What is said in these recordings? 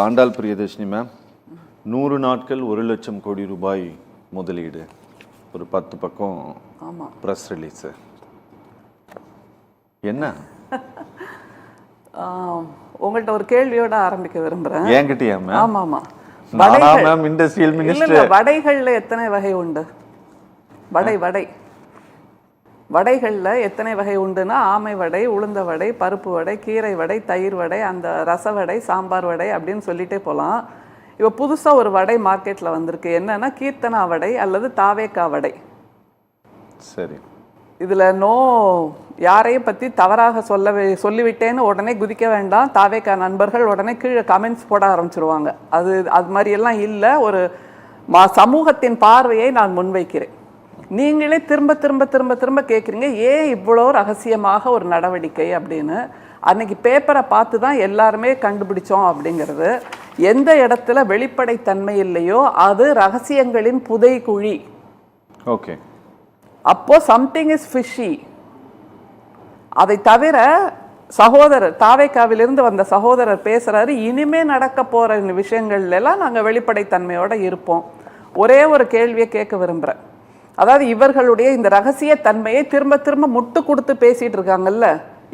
Andal Priyadarshini ma'am, 100 நாட்கள் 1 லட்சம் கோடி ரூபாய் முதலீடு, ஒரு 10 பக்கம் ப்ரெஸ் ரிலீஸு. என்ன உங்கள்கிட்ட ஒரு கேள்வியோட ஆரம்பிக்க விரும்புகிறேன். என்கிட்டயா மேம்? ஆமாம் ஆமாம். Ma'am industrial minister. வடைகளில் எத்தனை வகை உண்டு? வடைகளில் எத்தனை வகை உண்டுன்னா, ஆமை வடை, உளுந்த வடை, பருப்பு வடை, கீரை வடை, தயிர் வடை, அந்த ரச வடை, சாம்பார் வடை அப்படின்னு சொல்லிட்டே போகலாம். இப்போ புதுசாக ஒரு வடை மார்க்கெட்டில் வந்திருக்கு. என்னன்னா கீர்த்தனா வடை அல்லது தாவேக்கா வடை. சரி, இதில் யாரையும் பற்றி தவறாக சொல்லிவிட்டேன்னு உடனே குதிக்க வேண்டாம். தாவேக்கா நண்பர்கள் உடனே கீழே கமெண்ட்ஸ் போட ஆரம்பிச்சிருவாங்க. அது மாதிரியெல்லாம் இல்லை. ஒரு சமூகத்தின் பார்வையை நான் முன்வைக்கிறேன். நீங்களே திரும்ப திரும்ப திரும்ப திரும்ப கேட்குறீங்க, ஏன் இவ்வளோ ரகசியமாக ஒரு நடவடிக்கை அப்படின்னு. அன்னைக்கு பேப்பரை பார்த்து தான் எல்லாருமே கண்டுபிடிச்சோம் அப்படிங்கிறது. எந்த இடத்துல வெளிப்படைத்தன்மை இல்லையோ அது ரகசியங்களின் புதைகுழி. ஓகே, அப்போ சம்திங் இஸ் ஃபிஷி. அதை தவிர சகோதரர் தாவேக்காவிலிருந்து வந்த சகோதரர் பேசுறாரு, இனிமே நடக்க போற விஷயங்கள்ல எல்லாம் நாங்கள் வெளிப்படைத்தன்மையோட இருப்போம். ஒரே ஒரு கேள்வியை கேட்க விரும்புகிறேன். அதாவது இவர்களுடைய இந்த ரகசிய தன்மையை திரும்ப திரும்ப முட்டு கொடுத்து பேசிட்டு இருக்காங்கல்ல.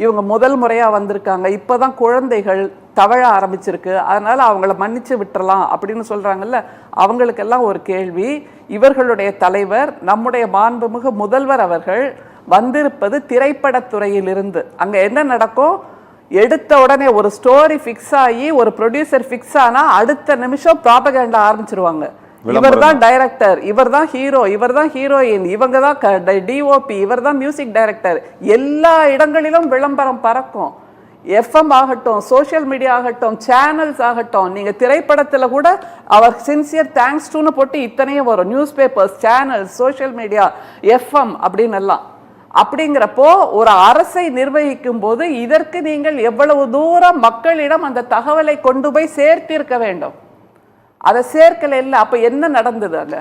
இவங்க முதல் முறையாக வந்திருக்காங்க, இப்போதான் குழந்தைகள் தவழ ஆரம்பிச்சிருக்கு, அதனால அவங்கள மன்னிச்சு விட்டுறலாம் அப்படின்னு சொல்றாங்கல்ல. அவங்களுக்கெல்லாம் ஒரு கேள்வி. இவர்களுடைய தலைவர் நம்முடைய மாண்புமிகு முதல்வர் அவர்கள் வந்திருப்பது திரைப்படத்துறையிலிருந்து. அங்கே என்ன நடக்கும்? எடுத்த உடனே ஒரு ஸ்டோரி ஃபிக்ஸ் ஆகி ஒரு ப்ரொடியூசர் ஃபிக்ஸ் ஆனால் அடுத்த நிமிஷம் ப்ராபகேண்டா ஆரம்பிச்சிருவாங்க. இவர் தான் டைரக்டர், இவர் தான் ஹீரோ, இவர் தான் ஹீரோயின், இவங்க தான் டிஓபி, இவர் தான் மியூசிக் டைரக்டர். எல்லா இடங்களிலும் விளம்பரம் பறக்கும். எஃப்எம் ஆகட்டும், சோஷியல் மீடியா ஆகட்டும், சேனல்ஸ் ஆகட்டும். நீங்கள் திரைப்படத்தில் கூட அவர் சின்சியர் தேங்க்ஸ் டூன்னு போட்டு இத்தனையும் வரும். News papers, channels, social media, FM அப்படின்னு எல்லாம். அப்படிங்கிறப்போ ஒரு அரசை நிர்வகிக்கும் போது இதற்கு நீங்கள் எவ்வளவு தூரம் மக்களிடம் அந்த தகவலை கொண்டு போய் சேர்த்திருக்க வேண்டும். அதை சேர்க்கல இல்லை. அப்போ என்ன நடந்தது அங்கே?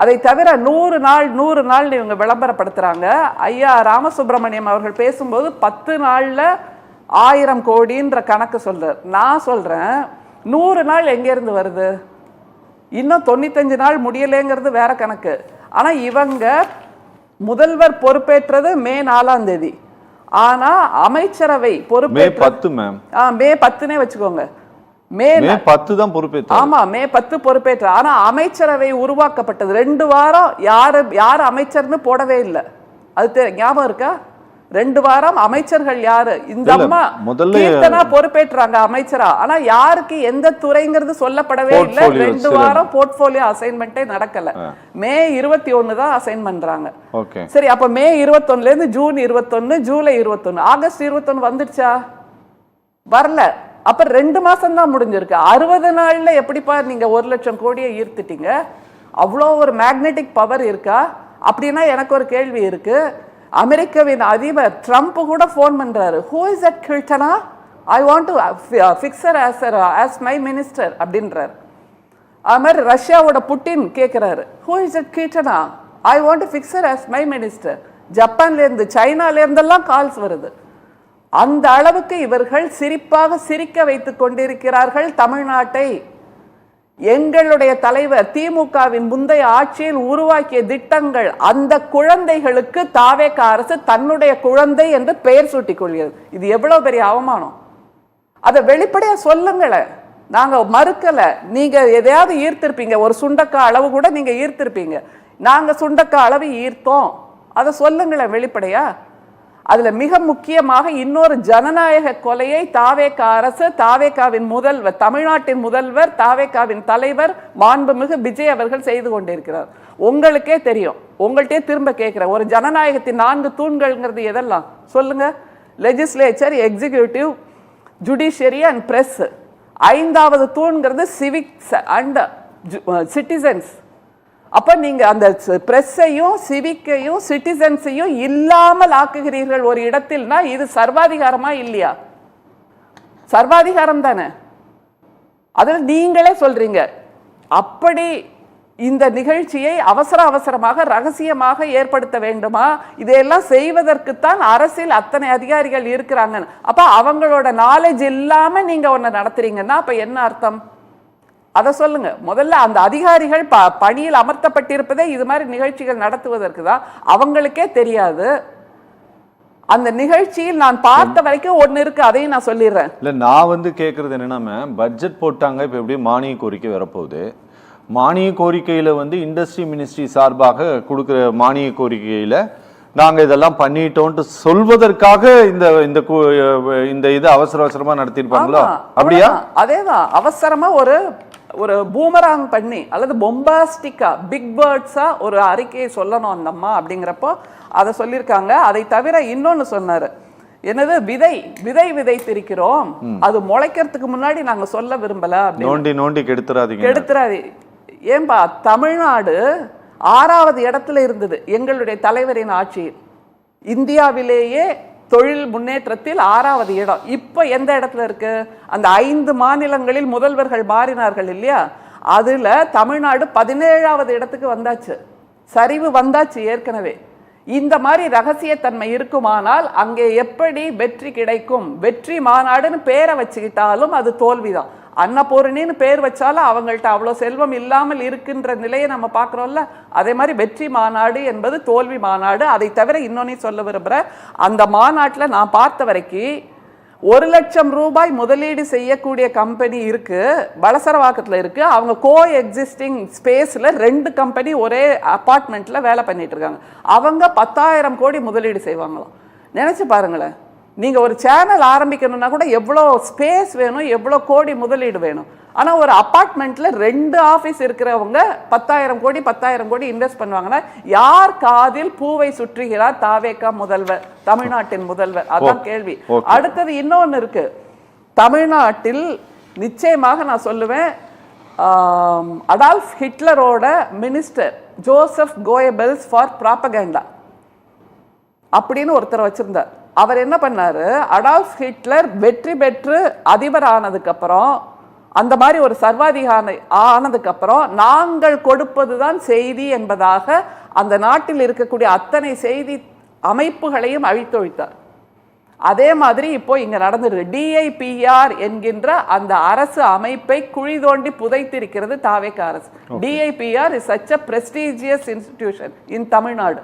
அதை தவிர 100 நாள் இவங்க விளம்பரப்படுத்துகிறாங்க. ஐயா ராமசுப்ரமணியம் அவர்கள் பேசும்போது 10 நாளில் 1000 கோடின்ற கணக்கு சொல்கிறார். நான் சொல்கிறேன், 100 நாள் எங்கேருந்து வருது? இன்னும் 95 நாள் முடியலைங்கிறது வேற கணக்கு. ஆனால் இவங்க முதல்வர் பொறுப்பேற்றது மே 4ஆம் தேதி. ஆனால் அமைச்சரவை பொறுப்பேற்று மே 10னே வச்சுக்கோங்க. மே 10 தான் பொறுப்பேற்ற. ஆமா, மே 10 பொறுப்பேற்ற. ஆனா அமைச்சரவை உருவாக்கப்பட்டது 2 வாரம் யாரு அமைச்சர்னு போடவே இல்லை. அது ஞாபகம் இருக்கா? 2 வாரம் அமைச்சர்கள் யாரு? இந்த அம்மா கீர்த்தனா பொறுப்பேற்றாங்க அமைச்சரா. ஆனா யாருக்கு எந்த துறைங்கிறது சொல்லப்படவே இல்லை. 2 வாரம் போர்ட்போலியோ அசைன்மெண்டே நடக்கல. மே 21 தான் அசைன் பண்றாங்க. சரி, அப்ப மே 21ல இருந்து ஜூன் 21, ஜூலை 21, ஆகஸ்ட் 21 வந்துடுச்சா? வரல. அப்ப 2 மாசம் தான் முடிஞ்சிருக்கு. 60 நாள்ல எப்படிப்பா நீங்க 1 லட்சம் கோடியை ஈர்த்துட்டீங்க? அவ்வளோ ஒரு மேக்னெட்டிக் பவர் இருக்கா? அப்படின்னா எனக்கு ஒரு கேள்வி இருக்கு. அமெரிக்காவின் அதிபர் ட்ரம்ப் கூட ஃபோன் பண்றாரு, who is that Keerthana, I want to fix her as my minister அப்படின்றாரு. அது மாதிரி ரஷ்யாவோட புட்டின் கேட்கிறாரு, who is that Keerthana, I want to fix her as my minister. ஜப்பான்ல இருந்து, சைனால இருந்தெல்லாம் கால்ஸ் வருது. அந்த அளவுக்கு இவர்கள் சிரிப்பாக சிரிக்க வைத்துக் கொண்டிருக்கிறார்கள் தமிழ்நாட்டை. எங்களுடைய தலைவர் திமுகவின் முந்தைய ஆட்சியில் உருவாக்கிய திட்டங்கள், அந்த குழந்தைகளுக்கு தாவேக அரசு தன்னுடைய குழந்தை என்று பெயர் சூட்டிக் கொள்கிறது. இது எவ்வளவு பெரிய அவமானம்! அதை வெளிப்படையா சொல்லுங்களேன். நாங்க மறுக்கல. நீங்க எதையாவது ஈர்த்திருப்பீங்க, ஒரு சுண்டக்காய் அளவு கூட நீங்க ஈர்த்திருப்பீங்க. நாங்க சுண்டக்காய் அளவு ஈர்த்தோம், அதை சொல்லுங்களேன் வெளிப்படையா. அதுல மிக முக்கியமாக இன்னொரு ஜனநாயக கொலையை தாவேக அரசு, தாவேகாவின் முதல்வர், தமிழ்நாட்டின் முதல்வர், தாவேகாவின் தலைவர் மாண்புமிகு விஜய் அவர்கள் செய்து கொண்டிருக்கிறார். உங்களுக்கே தெரியும். உங்கள்கிட்டே திரும்ப கேட்கிறேன், ஒரு ஜனநாயகத்தின் 4 தூண்கள்ங்கிறது எதெல்லாம் சொல்லுங்க? Legislature, executive, judiciary and press. 5வது தூண்கிறது சிவிக்ஸ் அண்ட் சிட்டிசன்ஸ். அப்ப நீங்க அந்த பிரஸ்ஸையும் சிவிக்கையும் சிட்டிசன்ஸையும் இல்லாமல் ஆக்குகிறீர்கள் ஒரு இடத்தில்னா இது சர்வாதிகாரமா இல்லையா? சர்வாதிகாரம் தானே. அதில் நீங்களே சொல்றீங்க. அப்படி இந்த நிகழ்ச்சியை அவசரமாக ரகசியமாக ஏற்படுத்த வேண்டுமா? இதையெல்லாம் செய்வதற்குத்தான் அரசில் அத்தனை அதிகாரிகள் இருக்கிறாங்க. அப்ப அவங்களோட நாலேஜ் இல்லாம நீங்க ஒன்ன நடத்துறீங்கன்னா அப்ப என்ன அர்த்தம்? அதை சொல்லுங்க. முதல்ல அந்த அதிகாரிகள் பணியில் அமர்த்தப்பட்டிருப்பதே இது மாதிரி நிகழ்ச்சிகள் நடத்துவதற்கு தான். அவங்களுக்கே தெரியாது. அந்த நிகழ்ச்சியில் நான் பார்த்த வரைக்கும் ஒண்ணு இருக்கு, அதையும் நான் சொல்லிடுறேன். இல்ல நான் வந்து கேட்கறது என்னன்னா, பட்ஜெட் போட்டாங்க, இப்ப எப்படி மானிய கோரிக்கை வரப்போகுது. மானிய கோரிக்கையில வந்து இண்டஸ்ட்ரி மினிஸ்ட்ரி சார்பாக கொடுக்குற மானிய கோரிக்கையில நாங்க இதெல்லாம் பண்ணிட்டோம்னு சொல்வதற்காக இந்த இது அவசரமா நடத்திருப்பாங்களோ? அப்படியா? அதேதான், அவசரமா ஒரு பூமராங் பண்ணி அல்லது பொம்பாஸ்டிக்கா பிக் வேர்ட்ஸா ஒரு அறிக்கையை சொல்லணும் அந்த அம்மா அப்படிங்கிறப்போ அதை சொல்லியிருக்காங்க. அதை தவிர இன்னொன்னு சொன்னாரு, என்னது விதைத்திருக்கிறோம், அது முளைக்கிறதுக்கு முன்னாடி நாங்க சொல்ல விரும்பல. நோண்டி கெடுத்துறாதீங்க. ஏன்பா, தமிழ்நாடு 6வது இடத்துல இருந்தது எங்களுடைய தலைவரின் ஆட்சியில். இந்தியாவிலேயே தொழில் முன்னேற்றத்தில் 6வது இடம். இப்ப எந்த இடத்துல இருக்கு? அந்த 5 மாநிலங்களில் முதல்வர்கள் மாறினார்கள் இல்லையா, அதுல தமிழ்நாடு 17வது இடத்துக்கு வந்தாச்சு. சரிவு வந்தாச்சு ஏற்கனவே. இந்த மாதிரி ரகசியத்தன்மை இருக்குமானால் அங்கே எப்படி வெற்றி கிடைக்கும்? வெற்றி மாநாடுன்னு பேரை வச்சுக்கிட்டாலும் அது தோல்விதான். அன்னபூரணின்னு பேர் வச்சாலும் அவங்கள்ட்ட அவ்வளோ செல்வம் இல்லாமல் இருக்கின்ற நிலையை நம்ம பார்க்குறோம்ல. அதே மாதிரி வெற்றி மாநாடு என்பது தோல்வி மாநாடு. அதை தவிர இன்னொன்னு சொல்ல விரும்புகிறேன், அந்த மாநாட்டில் நான் பார்த்த வரைக்கும் 1 லட்சம் ரூபாய் முதலீடு செய்யக்கூடிய கம்பெனி இருக்கு, வலசரவாக்கத்தில் இருக்கு. அவங்க கோ எக்ஸிஸ்டிங் ஸ்பேஸில் 2 கம்பெனி ஒரே அப்பார்ட்மெண்ட்ல வேலை பண்ணிட்டு இருக்காங்க. அவங்க 10,000 கோடி முதலீடு செய்வாங்களாம். நினைச்சு பாருங்களேன், நீங்க ஒரு சேனல் ஆரம்பிக்கணும்னா கூட எவ்வளோ ஸ்பேஸ் வேணும், எவ்வளோ கோடி முதலீடு வேணும். ஆனா ஒரு அப்பார்ட்மெண்ட்ல 2 ஆபீஸ் இருக்கிறவங்க 10,000 கோடி இன்வெஸ்ட் பண்ணுவாங்கன்னா யார் காதில் பூவை சுற்றுகிறார் தாவேகா முதல்வர், தமிழ்நாட்டின் முதல்வர்? அதான் கேள்வி. அடுத்தது இன்னொன்னு இருக்கு, தமிழ்நாட்டில் நிச்சயமாக நான் சொல்லுவேன், அடால்ஃப் ஹிட்லரோட minister Joseph Goebbels for propaganda அப்படின்னு ஒருத்தர் வச்சிருந்தார். அவர் என்ன பண்ணாரு, அடால்ஃப் ஹிட்லர் வெற்றி பெற்று அதிபர் ஆனதுக்கு அப்புறம், அந்த மாதிரி ஒரு சர்வாதிகாரி ஆனதுக்கு அப்புறம், நாங்கள் கொடுப்பதுதான் செய்தி என்பதாக அந்த நாட்டில் இருக்கக்கூடிய அத்தனை செய்தி அமைப்புகளையும் அழித்தொழித்தார். அதே மாதிரி இப்போ இங்க நடந்துருக்கு. DIPR என்கின்ற அந்த அரசு அமைப்பை குழி தோண்டி புதைத்திருக்கிறது தாவேக அரசு. DIPR is such a prestigious institution in Tamil Nadu.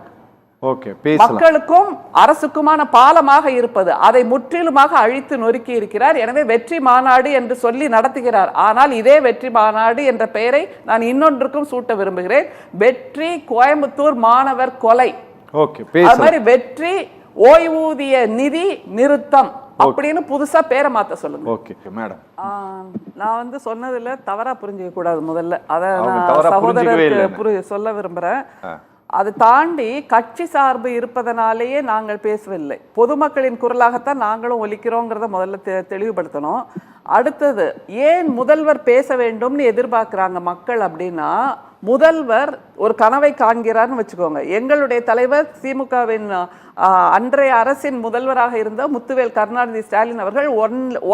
மக்களுக்கும் அரசுக்குமான பாலமாக இருப்பது, அதை முற்றிலுமாக அழித்து நொறுக்கி இருக்கிறார். எனவே வெற்றி மாநாடு என்று சொல்லி நடத்துகிறார். ஆனால் இதே வெற்றி மாநாடு என்ற பெயரை நான் இன்னொன்றுக்கும் சூட்ட விரும்புகிறேன், வெற்றி கோயம்புத்தூர் மாணவர் கொலை, அது மாதிரி வெற்றி ஓய்வூதிய நிதி நிறுத்தம் அப்படின்னு புதுசா பேரை மாத்த சொல்லுங்க. ஓகே மேடம், நான் வந்து சொன்னதுல தவறா புரிஞ்சுக்க கூடாது. முதல்ல அதை நான் சகோதரருக்கு சொல்ல விரும்புறேன். அதை தாண்டி கட்சி சார்பு இருப்பதனாலேயே நாங்கள் பேசவில்லை, பொதுமக்களின் குரலாகத்தான் நாங்களும் ஒலிக்கிறோங்கிறத முதல்ல தெளிவுபடுத்தணும். அடுத்தது, ஏன் முதல்வர் பேச வேண்டும்னு எதிர்பார்க்குறாங்க மக்கள் அப்படின்னா, முதல்வர் ஒரு கனவை காண்கிறார்னு வச்சுக்கோங்க. எங்களுடைய தலைவர் திமுகவின் அன்றைய அரசின் முதல்வராக இருந்த முத்துவேல் கருணாநிதி ஸ்டாலின் அவர்கள்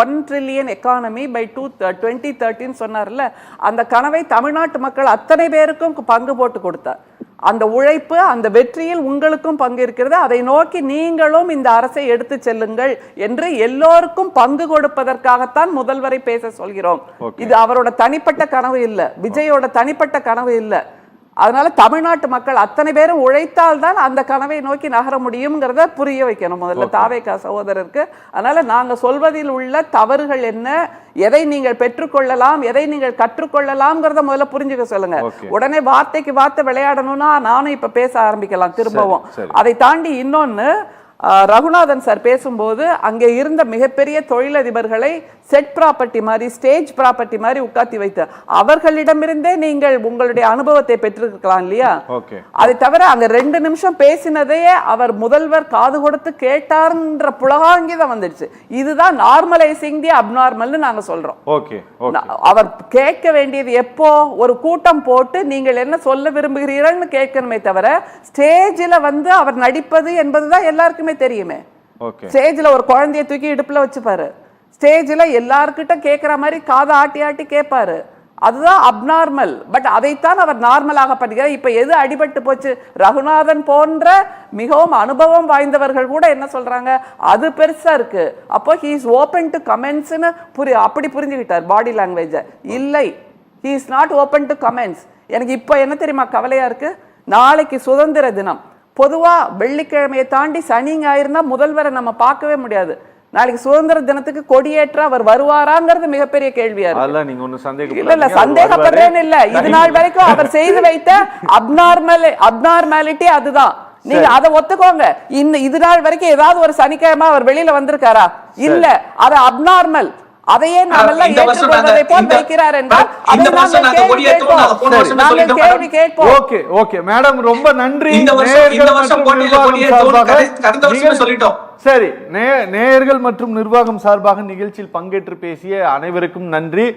1 trillion எக்கானமி பை 2013 சொன்னார்ல, அந்த கனவை தமிழ்நாட்டு மக்கள் அத்தனை பேருக்கும் பங்கு போட்டு கொடுத்தார். அந்த உழைப்பு, அந்த வெற்றியில் உங்களுக்கும் பங்கு இருக்கிறது. அதை நோக்கி நீங்களும் இந்த அரசை எடுத்து செல்லுங்கள் என்று எல்லோருக்கும் பங்கு கொடுப்பதற்காகத்தான் முதல்வரை பேச சொல்கிறோம். இது அவரோட தனிப்பட்ட கனவு இல்ல, விஜயோட தனிப்பட்ட கனவு இல்ல. அதனால தமிழ்நாட்டு மக்கள் அத்தனை பேரும் உழைத்தால் தான் அந்த கனவை நோக்கி நகர முடியும்ங்கிறத புரிய வைக்கணும் முதல்ல தாவேகா சகோதரருக்கு. அதனால நாங்க சொல்வதில் உள்ள தவறுகள் என்ன, எதை நீங்கள் பெற்றுக்கொள்ளலாம், எதை நீங்கள் கற்றுக்கொள்ளலாம்ங்கிறத முதல்ல புரிஞ்சுக்க சொல்லுங்க. உடனே வார்த்தைக்கு வார்த்தை விளையாடணும்னா நானும் இப்ப பேச ஆரம்பிக்கலாம் திரும்பவும். அதை தாண்டி இன்னொன்னு, ரகுநாதன் சார் பேசும்போது அங்கே இருந்த மிகப்பெரிய தொழிலதிபர்களை செட் ப்ராப்பர்ட்டி மாதிரி, ஸ்டேஜ் ப்ராப்பர்ட்டி மாதிரி உட்காத்தி வைத்து அவர்களிடமிருந்தே நீங்கள் உங்களுடைய அனுபவத்தை பெற்றிருக்கலாம் இல்லையா? அதை தவிர அங்க 2 நிமிஷம் பேசினதையே அவர் முதல்வர் காது கொடுத்து கேட்டார்ன்ற புலகாங்கிதம் வந்துடுச்சு. இதுதான் நார்மலைசிங் தி அப்நார்மல்னு நாங்க சொல்றோம். அவர் கேட்க வேண்டியது எப்போ, ஒரு கூட்டம் போட்டு நீங்கள் என்ன சொல்ல விரும்புகிறீர்கள்னு கேட்கணுமே தவிர, ஸ்டேஜில் வந்து அவர் நடிப்பது என்பதுதான் எல்லாருக்குமே தெரியுமே. ஸ்டேஜில் ஒரு குழந்தைய தூக்கி இடுப்புல வச்சுப்பாரு, ஸ்டேஜில் எல்லார்கிட்ட கேட்குற மாதிரி காதை ஆட்டி ஆட்டி கேட்பாரு. அதுதான் அப்நார்மல். பட் அதைத்தான் அவர் நார்மலாக பண்ணுகிறார். இப்ப எது அடிபட்டு போச்சு, ரகுநாதன் போன்ற மிகவும் அனுபவம் வாய்ந்தவர்கள் கூட என்ன சொல்றாங்க, அது பெருசா இருக்கு, அப்போ ஹி இஸ் ஓபன் டு கமெண்ட்ஸ்னு அப்படி புரிஞ்சுக்கிட்டார் பாடி லாங்குவேஜ். இல்லை, he is not open to comments. எனக்கு இப்போ என்ன தெரியுமா கவலையா இருக்கு, நாளைக்கு சுதந்திர தினம். பொதுவா வெள்ளிக்கிழமையை தாண்டி சனி ஞாயிறுனா முதல்வரை நம்ம பார்க்கவே முடியாது. நாளைக்கு சுதந்திர தினத்துக்கு கொடியேற்ற அவர் வருவாராங்கிறது மிகப்பெரிய கேள்வியா இருக்கு. அதெல்லாம் நீங்க ஒண்ணு இல்ல சந்தேகப்படுறேன்னு இல்ல, இது நாள் வரைக்கும் அவர் செய்து வைத்த அப்நார்மாலிட்டி அதுதான். நீங்க அதை ஒத்துக்கோங்க. இது நாள் வரைக்கும் ஏதாவது ஒரு சனிக்கிழமை அவர் வெளியில வந்திருக்காரா? இல்ல, அது அப்நார்மல். அதையே நாம் எல்லாம் ஏற்றுக்கொள்வதை போல் வைக்கிறார் என்றால் கேள்வி கேட்போம். ஓகே ஓகே மேடம், ரொம்ப நன்றி. சரி, நேயர்கள் மற்றும் நிர்வாகம் சார்பாக நிகழ்ச்சியில் பங்கேற்று பேசிய அனைவருக்கும் நன்றி.